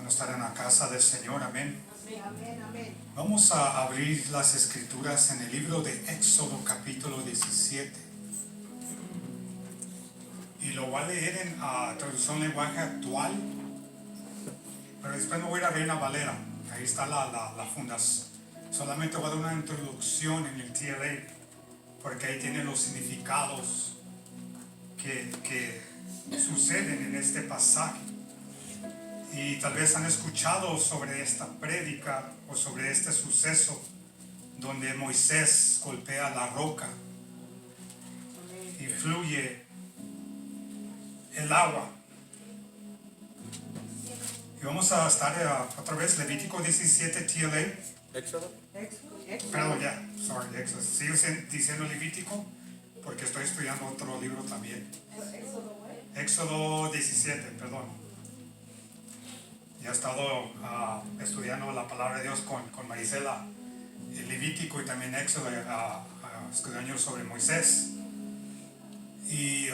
estar en la casa del Señor, amén. Amén, amén. Vamos a abrir las escrituras en el libro de Éxodo capítulo 17 y lo voy a leer en traducción lenguaje actual, pero después me voy a ir a Reina Valera. Ahí está la fundación. Solamente voy a dar una introducción en el TLA porque ahí tiene los significados que suceden en este pasaje. Y tal vez han escuchado sobre esta prédica o sobre este suceso donde Moisés golpea la roca y fluye el agua. Y vamos a estar otra vez Levítico 17 TLA. Éxodo. Perdón, ya, sorry, Éxodo. Sigo diciendo Levítico porque estoy estudiando otro libro también. Éxodo 17, perdón. Ya he estado estudiando la palabra de Dios con Marisela, el Levítico y también Éxodo, estudiando sobre Moisés. Y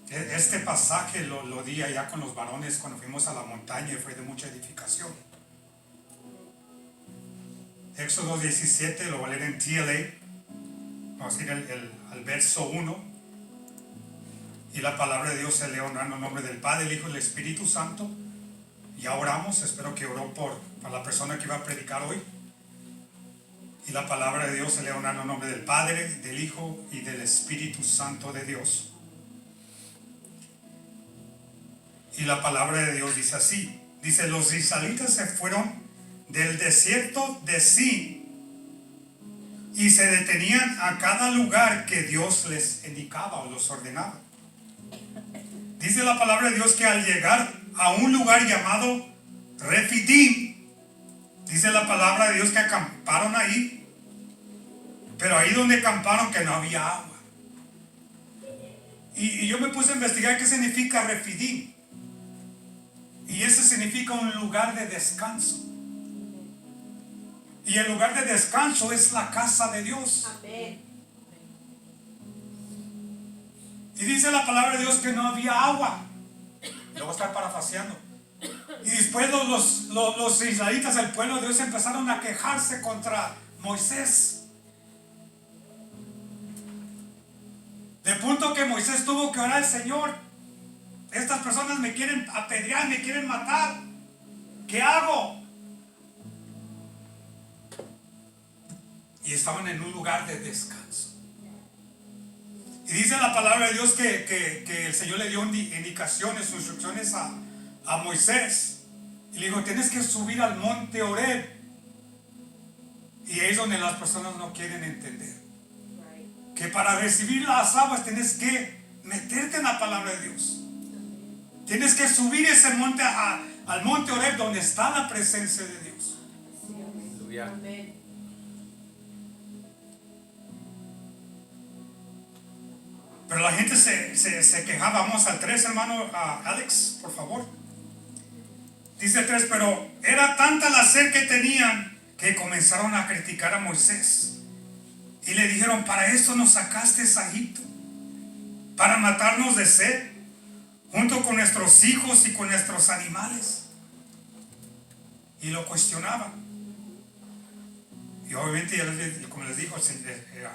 este pasaje lo di allá con los varones cuando fuimos a la montaña y fue de mucha edificación. Éxodo 17, lo voy a leer en TLA. Vamos a ir al verso 1. Y la palabra de Dios se lee honrando el nombre del Padre, el Hijo y el Espíritu Santo. Ya oramos, espero que oró para la persona que va a predicar hoy. Y la palabra de Dios se lee honrando el nombre del Padre, del Hijo y del Espíritu Santo de Dios. Y la palabra de Dios dice así. Dice, los israelitas se fueron del desierto de Sin y se detenían a cada lugar que Dios les indicaba o los ordenaba. Dice la palabra de Dios que al llegar a un lugar llamado Refidim, dice la palabra de Dios que acamparon ahí, pero ahí donde acamparon que no había agua. Y yo me puse a investigar qué significa Refidim. Y ese significa un lugar de descanso. Y el lugar de descanso es la casa de Dios. Amén. Y dice la palabra de Dios que no había agua. Lo voy a estar parafraseando. Y después los israelitas, el pueblo de Dios, empezaron a quejarse contra Moisés. De punto que Moisés tuvo que orar al Señor. Estas personas me quieren apedrear, me quieren matar. ¿Qué hago? Y estaban en un lugar de descanso. Y dice la palabra de Dios que el Señor le dio indicaciones, instrucciones a Moisés. Y le dijo, tienes que subir al monte Horeb. Y ahí es donde las personas no quieren entender. Que para recibir las aguas tienes que meterte en la palabra de Dios. Tienes que subir ese monte al monte Horeb donde está la presencia de Dios. Aleluya. Amén. Pero la gente se quejaba. Vamos al 3, hermano Alex, por favor. Dice el 3, pero era tanta la sed que tenían que comenzaron a criticar a Moisés. Y le dijeron, para esto nos sacaste a Egipto, para matarnos de sed, junto con nuestros hijos y con nuestros animales. Y lo cuestionaban. Y obviamente, como les dijo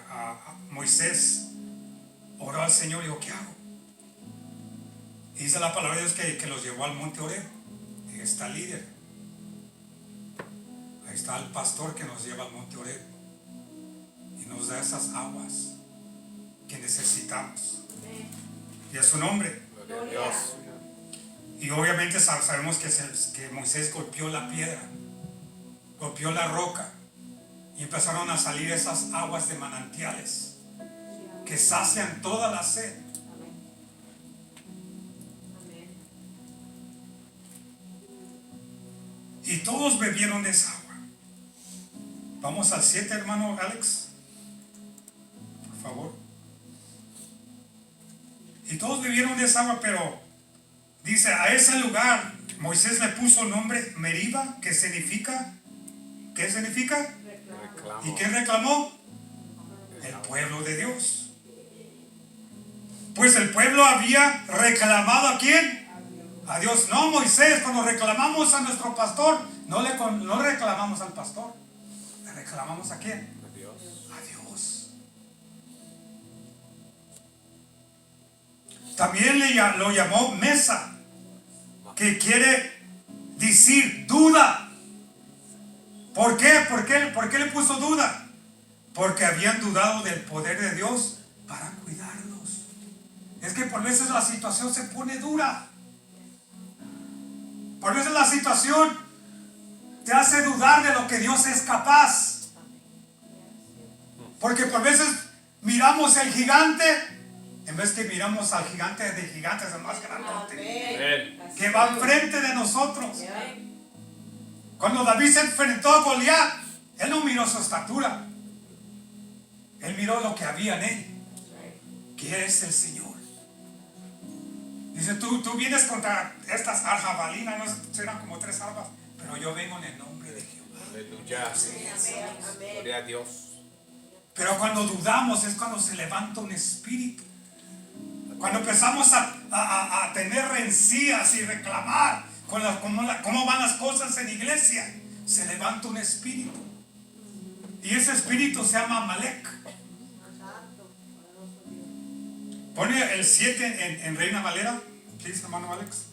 a Moisés, oró al Señor y dijo, ¿qué hago? Y dice la palabra de Dios que los llevó al monte Horeb. Ahí está el líder. Ahí está el pastor que nos lleva al monte Horeb. Y nos da esas aguas que necesitamos. Y a su nombre. Gloria a Dios. Y obviamente sabemos que Moisés golpeó la piedra. Golpeó la roca. Y empezaron a salir esas aguas de manantiales que sacian toda la sed. Y todos bebieron de esa agua. Vamos al 7, hermano Alex, por favor. Y todos bebieron de esa agua, pero dice, a ese lugar Moisés le puso nombre Meriba, que significa, ¿qué significa? Reclamo. ¿Y quién reclamó? El pueblo de Dios. Pues el pueblo había reclamado ¿a quién? a Dios. No, Moisés, cuando reclamamos a nuestro pastor, no reclamamos al pastor. ¿Le reclamamos a quién? A Dios. A Dios. También lo llamó mesa, que quiere decir duda. ¿Por qué? ¿Por qué le puso duda? Porque habían dudado del poder de Dios para cuidarlos. Es que por veces la situación se pone dura. Por veces la situación te hace dudar de lo que Dios es capaz. Porque por veces miramos el gigante, en vez que miramos al gigante de gigantes, el más grande, que va enfrente de nosotros. Cuando David se enfrentó a Goliat, él no miró su estatura, él miró lo que había en él, que es el Señor. Dice, tú vienes contra estas jabalinas, no serán como 3 armas, pero yo vengo en el nombre de Jehová. Aleluya. Gloria a Dios. Pero cuando dudamos es cuando se levanta un espíritu. Cuando empezamos a tener rencillas y reclamar cómo van las cosas en la iglesia, se levanta un espíritu. Y ese espíritu se llama Amalek. Pone el 7 en Reina Valera, please, hermano Alex.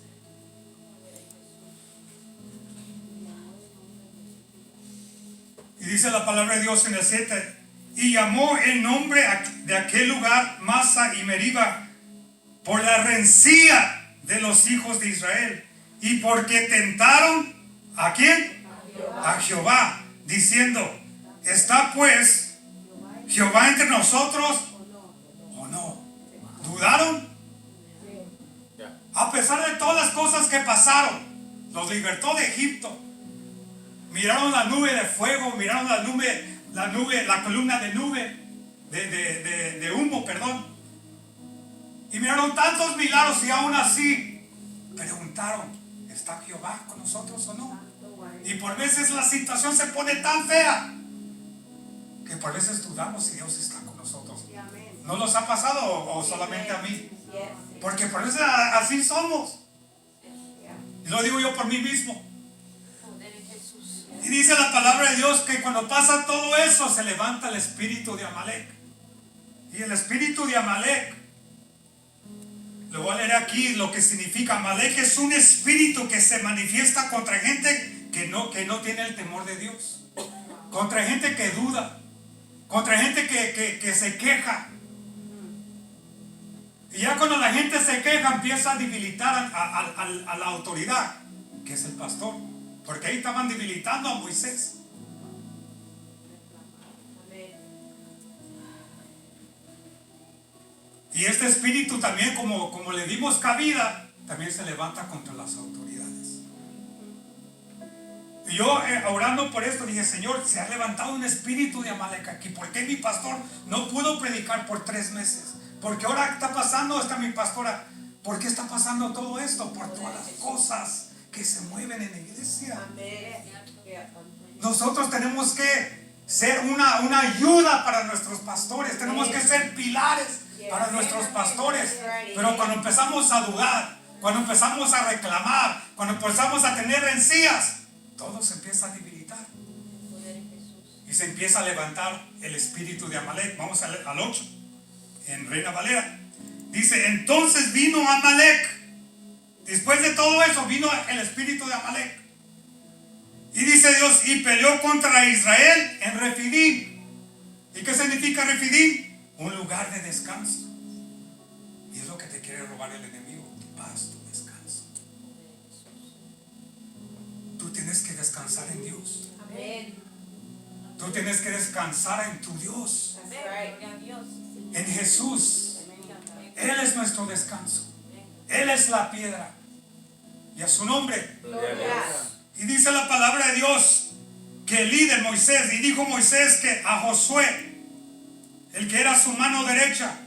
Y dice la palabra de Dios en el 7. Y llamó el nombre de aquel lugar Masa y Meriba, por la rencilla de los hijos de Israel, y porque tentaron ¿a quién? A Jehová, diciendo, ¿está pues Jehová entre nosotros o no? ¿Dudaron? A pesar de todas las cosas que pasaron, los libertó de Egipto. Miraron la nube de fuego, miraron la columna de nube, de humo, perdón. Y miraron tantos milagros y aún así preguntaron, ¿está Jehová con nosotros o no? Y por veces la situación se pone tan fea que por veces dudamos si Dios está con nosotros. ¿No nos ha pasado o solamente a mí? Porque por veces así somos. Y lo digo yo por mí mismo. Y dice la palabra de Dios que cuando pasa todo eso se levanta el espíritu de Amalek. Y el espíritu de Amalek, lo voy a leer aquí lo que significa. Amalek es un espíritu que se manifiesta contra gente que no tiene el temor de Dios, contra gente que duda, contra gente que se queja. Y ya cuando la gente se queja empieza a debilitar a la autoridad, que es el pastor, porque ahí estaban debilitando a Moisés. Y este espíritu también, como le dimos cabida, también se levanta contra las autoridades. Y yo orando por esto dije, Señor, se ha levantado un espíritu de Amalek aquí. ¿Por qué mi pastor no pudo predicar por 3 meses? Porque ahora está pasando, está mi pastora. ¿Por qué está pasando todo esto? Por todas las cosas que se mueven en la iglesia. Nosotros tenemos que ser una ayuda para nuestros pastores. Tenemos que ser pilares para nuestros pastores. Pero cuando empezamos a dudar, cuando empezamos a reclamar, cuando empezamos a tener rencillas, todo se empieza a debilitar y se empieza a levantar el espíritu de Amalek. Vamos al 8 en Reina Valera. Dice, entonces vino Amalek. Después de todo eso vino el espíritu de Amalek. Y dice Dios, y peleó contra Israel en Refidim. ¿Y qué significa Refidim? Un lugar de descanso. Y es lo que te quiere robar el enemigo, tu paz, tu descanso. Tú tienes que descansar en Dios. Amén. Tú tienes que descansar en tu Dios, en Jesús. Él es nuestro descanso. Él es la piedra. Y a su nombre. Y dice la palabra de Dios que el líder Moisés, y dijo Moisés que a Josué, el que era su mano derecha,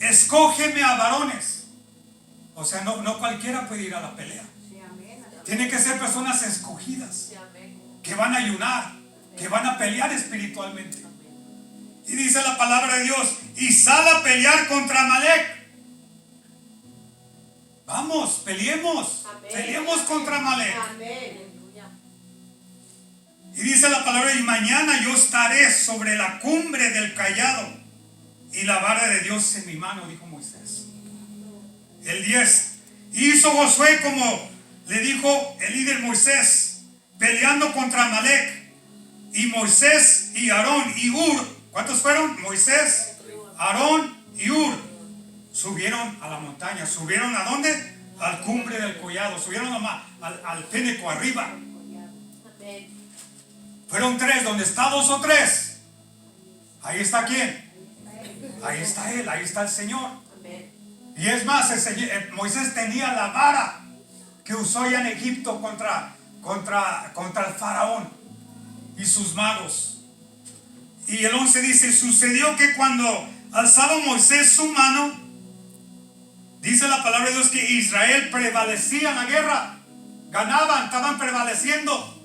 escógeme a varones. O sea, no cualquiera puede ir a la pelea. Tiene que ser personas escogidas, que van a ayunar, que van a pelear espiritualmente. Y dice la palabra de Dios, y sal a pelear contra Amalek. Vamos, peleemos. Peleemos contra Amalek. Y dice la palabra, y mañana yo estaré sobre la cumbre del cayado y la vara de Dios en mi mano, dijo Moisés. El 10. Hizo Josué como le dijo el líder Moisés, peleando contra Amalek. Y Moisés y Aarón y Hur, ¿cuántos fueron? Moisés, Aarón y Hur subieron a la montaña. ¿Subieron a dónde? Al cumbre del collado. Subieron al pénico arriba. Fueron 3. Donde está 2 o 3, ahí está ¿quién? Ahí está Él, ahí está el Señor. Y es más, Moisés tenía la vara que usó ya en Egipto contra el faraón y sus magos. Y el 11 dice, sucedió que cuando alzaba Moisés su mano, dice la palabra de Dios que Israel prevalecía en la guerra, ganaban, estaban prevaleciendo.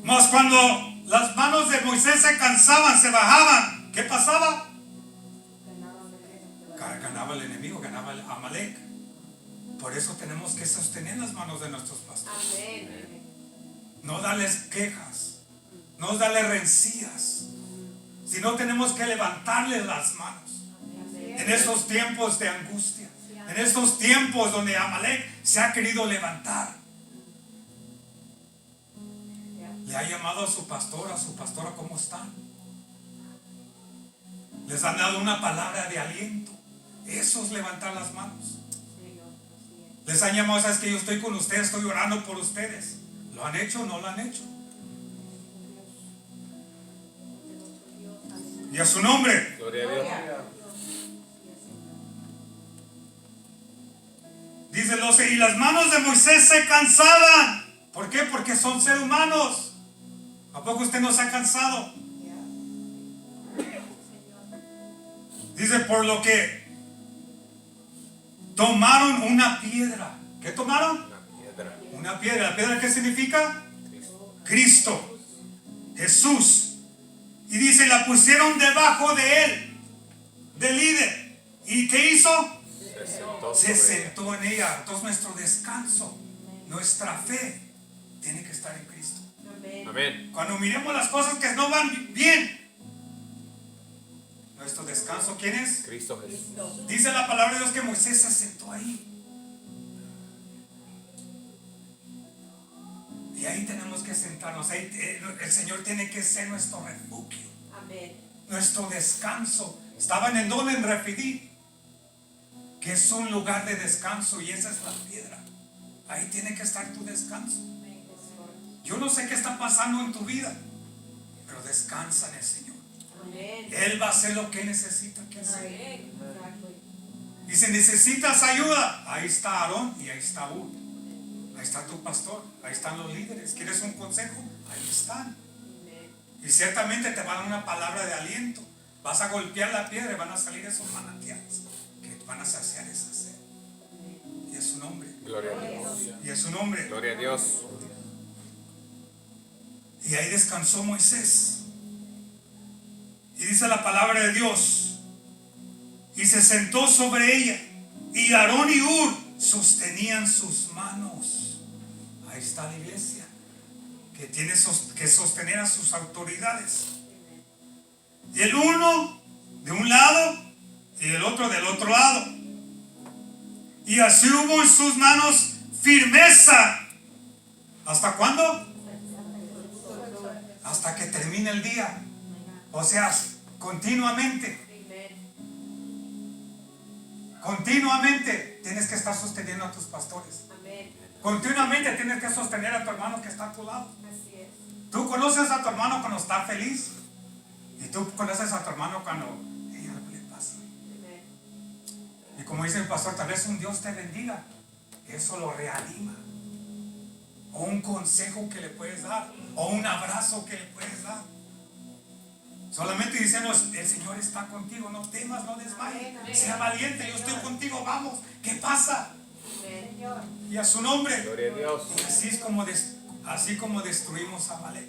Mas cuando las manos de Moisés se cansaban, se bajaban, ¿qué pasaba? Ganaba el enemigo, ganaba el Amalek. Por eso tenemos que sostener las manos de nuestros pastores. No darles quejas, no darles rencillas, sino tenemos que levantarles las manos. En estos tiempos de angustia, en estos tiempos donde Amalek se ha querido levantar. Le ha llamado a su pastora, ¿cómo están? Les han dado una palabra de aliento. Eso es levantar las manos. Les han llamado, sabes que yo estoy con ustedes, estoy orando por ustedes. ¿Lo han hecho o no lo han hecho? Y a su nombre. Gloria a Dios. Dice el 12, y las manos de Moisés se cansaban. ¿Por qué? Porque son seres humanos. ¿A poco usted no se ha cansado? Dice, por lo que tomaron una piedra. ¿Qué tomaron? Una piedra. ¿La piedra qué significa? Cristo. Jesús. Y dice, la pusieron debajo de él, del líder. ¿Y qué hizo? Se sentó en ella. Entonces nuestro descanso, nuestra fe, tiene que estar en Cristo. Amén. Cuando miremos las cosas que no van bien, nuestro descanso, ¿quién es? Cristo Jesús. Dice la palabra de Dios que Moisés se sentó ahí. Y ahí tenemos que sentarnos. Ahí el Señor tiene que ser nuestro refugio. Amén. Nuestro descanso. Estaban en donde, en Refidim, que es un lugar de descanso, y esa es la piedra. Ahí tiene que estar tu descanso. Yo no sé qué está pasando en tu vida, pero descansa en el Señor. Amén. Él va a hacer lo que necesita que hacer. Amén. Y si necesitas ayuda, ahí está Aarón y ahí está Hur. Ahí está tu pastor, ahí están los líderes. ¿Quieres un consejo? Ahí están. Y ciertamente te van a dar una palabra de aliento. Vas a golpear la piedra y van a salir esos manantiales que van a saciar esa sed. Y es su nombre. Gloria a Dios. Y es su nombre. Gloria a Dios. Y ahí descansó Moisés. Y dice la palabra de Dios. Y se sentó sobre ella. Y Aarón y Hur sostenían sus manos. Ahí está la iglesia, que tiene que sostener a sus autoridades. Y el uno de un lado y el otro del otro lado. Y así hubo en sus manos firmeza. ¿Hasta cuándo? Hasta que termine el día. O sea, continuamente. Continuamente tienes que estar sosteniendo a tus pastores. Continuamente tienes que sostener a tu hermano que está a tu lado. Tú conoces a tu hermano cuando está feliz. Y tú conoces a tu hermano cuando algo le pasa. Y como dice el pastor, tal vez un Dios te bendiga. Eso lo reanima. O un consejo que le puedes dar. O un abrazo que le puedes dar. Solamente diciendo, el Señor está contigo, no temas, no desmayes, sea valiente, yo estoy contigo, vamos, ¿qué pasa? Y a su nombre. Gloria a Dios. Y así como destruimos a Amalek.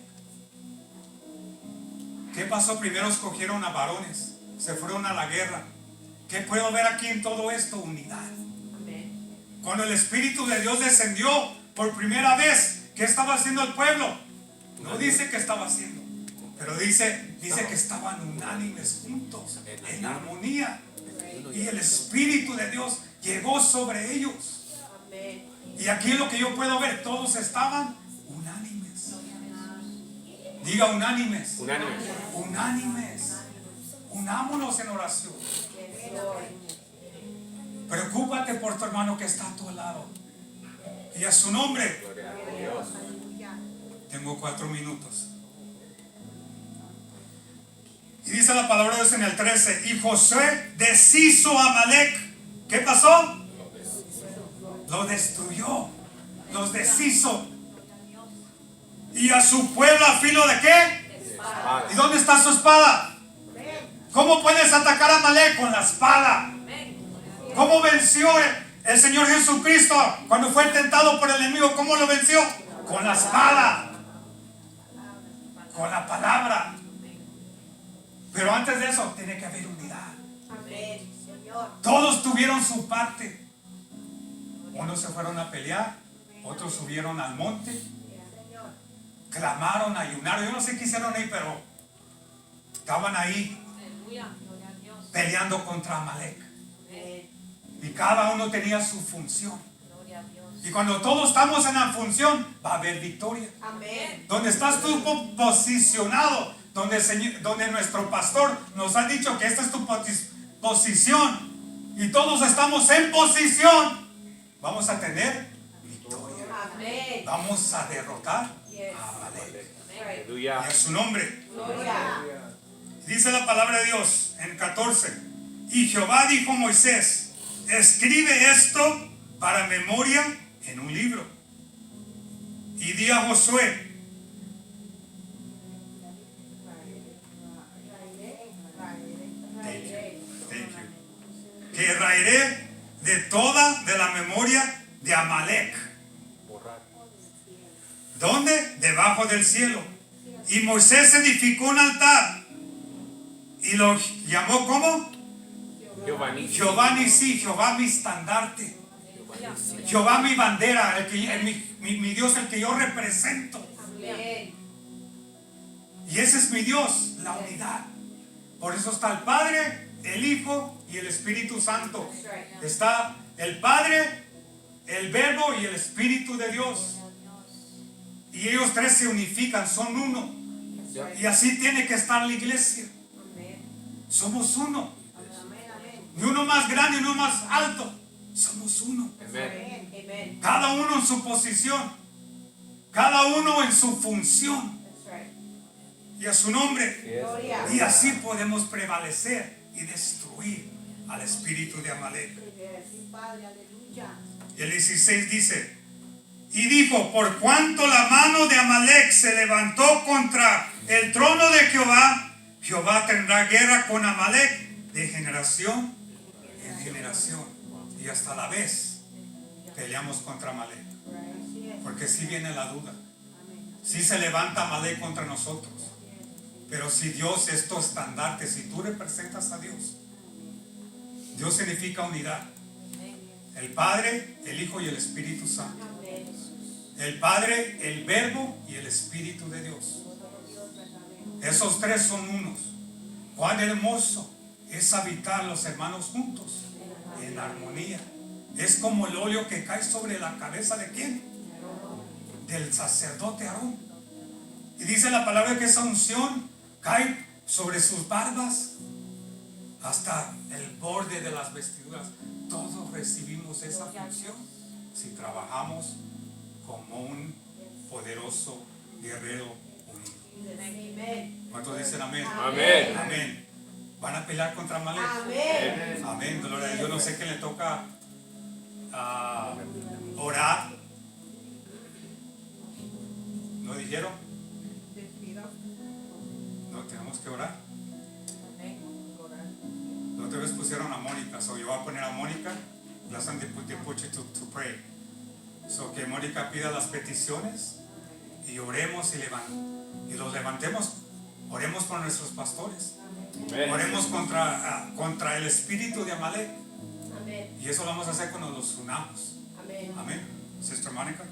¿Qué pasó? Primero escogieron a varones, se fueron a la guerra. ¿Qué puedo ver aquí en todo esto? Unidad. Amén. Cuando el Espíritu de Dios descendió por primera vez, ¿qué estaba haciendo el pueblo? No dice que estaba haciendo, pero dice que estaban unánimes juntos, en armonía. Y el Espíritu de Dios llegó sobre ellos. Amén. Y aquí lo que yo puedo ver, todos estaban unánimes. Diga unánimes. Unánimes. Unánimes. Unámonos en oración. Preocúpate por tu hermano que está a tu lado. Y a su nombre. Gloria a Dios. Tengo 4 minutos. Y dice la palabra de Dios en el 13. Y Josué deshizo a Amalek. ¿Qué pasó? Lo destruyó. Los deshizo. Y a su pueblo a filo de qué? ¿Y dónde está su espada? ¿Cómo puedes atacar a Amalek? Con la espada. ¿Cómo venció el Señor Jesucristo cuando fue tentado por el enemigo? ¿Cómo lo venció? Con la espada. Con la palabra. Pero antes de eso tiene que haber unidad. Amén. Señor. Todos tuvieron su parte. Unos se fueron a pelear, otros subieron al monte, clamaron, ayunaron. Yo no sé qué hicieron ahí, pero estaban ahí peleando contra Amalek. Y cada uno tenía su función. Y cuando todos estamos en la función, va a haber victoria. Amén. Donde estás tú posicionado, donde nuestro pastor nos ha dicho que esta es tu posición, y todos estamos en posición, vamos a tener victoria. Amén. Vamos a derrotar a Amalek. Y Aleluya. a su nombre. Gloria. Dice la palabra de Dios en 14. Y Jehová dijo a Moisés: escribe esto para memoria en un libro. Y di a Josué: thank you, que raeré de la memoria de Amalek. ¿Dónde? Debajo del cielo. Y Moisés edificó un altar y lo llamó ¿cómo? Jehová Nisí, Jehová mi estandarte, Jehová mi bandera, mi Dios, el que yo represento. Amén. Y ese es mi Dios, la unidad. Por eso está el Padre, el Hijo y el Espíritu Santo. Está el Padre, el Verbo y el Espíritu de Dios. Y ellos tres se unifican, son uno. Y así tiene que estar la iglesia. Somos uno. Ni uno más grande, ni uno más alto. Somos uno. Amén. Cada uno en su posición. Cada uno en su función. Y a su nombre. Gloria. Y así podemos prevalecer y destruir al espíritu de Amalek. Sí, Padre, aleluya. Y el 16 dice: y dijo: por cuanto la mano de Amalek se levantó contra el trono de Jehová, Jehová tendrá guerra con Amalek de generación en generación. Y hasta la vez peleamos contra Amalek. Porque si viene la duda. Si se levanta Amalek contra nosotros. Pero si Dios es tu estandarte, si tú representas a Dios, Dios significa unidad. El Padre, el Hijo y el Espíritu Santo. El Padre, el Verbo y el Espíritu de Dios. Esos tres son unos. Cuán hermoso es habitar los hermanos juntos en armonía. Es como el óleo que cae sobre la cabeza de ¿quién? Del sacerdote Aarón. Y dice la palabra que esa unción cae sobre sus barbas hasta el borde de las vestiduras. Todos recibimos esa función si trabajamos como un poderoso guerrero unido. Amén. ¿Cuántos dicen amén? Amén. Amén. ¿Van a pelear contra Amalek? Amén. Amén. Gloria a Dios. Yo no sé qué le toca orar. ¿No dijeron? No, tenemos que orar. La otra vez pusieron a Mónica, so yo voy a poner a Mónica. Las han de put you to pray. So que Mónica pida las peticiones y oremos y los levantemos. Oremos por nuestros pastores. Oremos contra el espíritu de Amalek. Amén. Y eso lo vamos a hacer cuando nos unamos. Amén. Amén. Sister Mónica.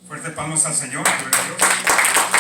Fuerte palmas al Señor. Gloria a Dios.